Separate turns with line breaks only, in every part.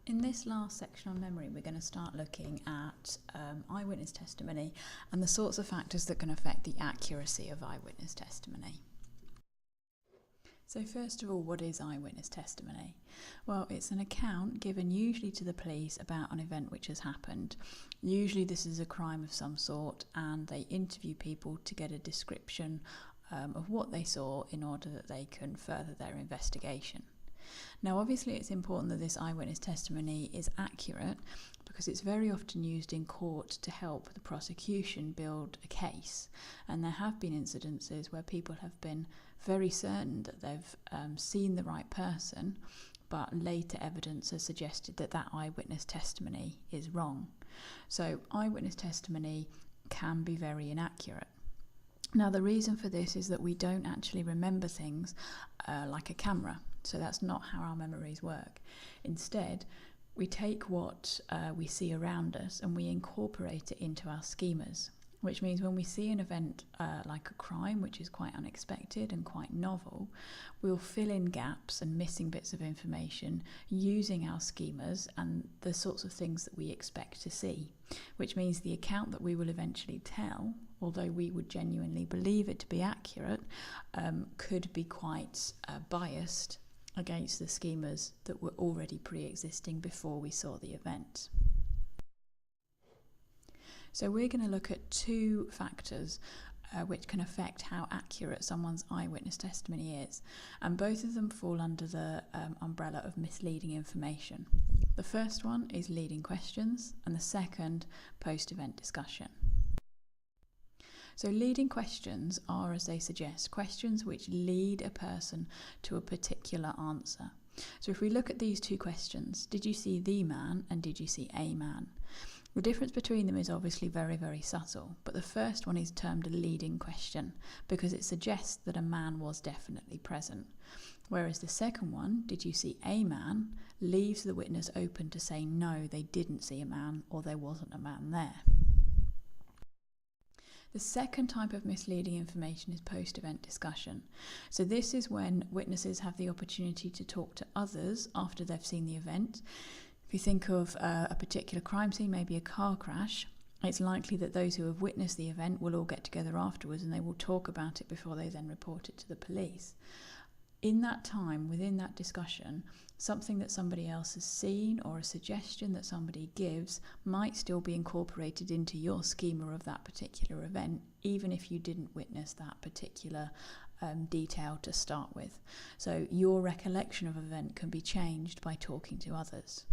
In this last section on memory, we're going to start looking at eyewitness testimony and the sorts of factors that can affect the accuracy of eyewitness testimony. So first of all, what is eyewitness testimony? Well, it's an account given usually to the police about an event which has happened. Usually this is a crime of some sort, and they interview people to get a description of what they saw in order that they can further their investigation. Now, obviously it's important that this eyewitness testimony is accurate because it's very often used in court to help the prosecution build a case, and there have been incidences where people have been very certain that they've seen the right person, but later evidence has suggested that that eyewitness testimony is wrong. So eyewitness testimony can be very inaccurate. Now, the reason for this is that we don't actually remember things like a camera. So that's not how our memories work. Instead, we take what we see around us and we incorporate it into our schemas, which means when we see an event like a crime, which is quite unexpected and quite novel, we'll fill in gaps and missing bits of information using our schemas and the sorts of things that we expect to see, which means the account that we will eventually tell, although we would genuinely believe it to be accurate, could be quite biased against the schemas that were already pre-existing before we saw the event. So we're going to look at two factors which can affect how accurate someone's eyewitness testimony is, and both of them fall under the umbrella of misleading information. The first one is leading questions, and the second, post-event discussion. So leading questions are, as they suggest, questions which lead a person to a particular answer. So if we look at these two questions, did you see the man and did you see a man? The difference between them is obviously very, very subtle, but the first one is termed a leading question because it suggests that a man was definitely present. Whereas the second one, did you see a man, leaves the witness open to say no, they didn't see a man or there wasn't a man there. The second type of misleading information is post-event discussion. So this is when witnesses have the opportunity to talk to others after they've seen the event. If you think of a particular crime scene, maybe a car crash, it's likely that those who have witnessed the event will all get together afterwards and they will talk about it before they then report it to the police. In that time, within that discussion, something that somebody else has seen or a suggestion that somebody gives might still be incorporated into your schema of that particular event, even if you didn't witness that particular detail to start with. So your recollection of an event can be changed by talking to others.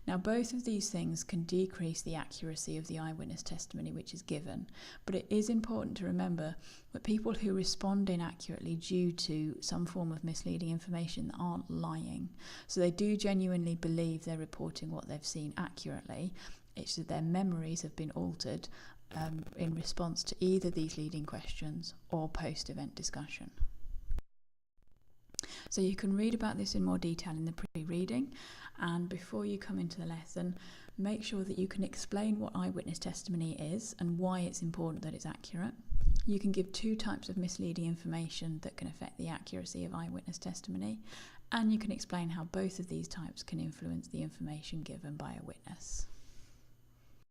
Now, both of these things can decrease the accuracy of the eyewitness testimony which is given, but it is important to remember that people who respond inaccurately due to some form of misleading information aren't lying. So they do genuinely believe they're reporting what they've seen accurately. It's that their memories have been altered in response to either these leading questions or post-event discussion. So you can read about this in more detail in the pre-reading, and before you come into the lesson, make sure that you can explain what eyewitness testimony is and why it's important that it's accurate. You can give two types of misleading information that can affect the accuracy of eyewitness testimony, and you can explain how both of these types can influence the information given by a witness.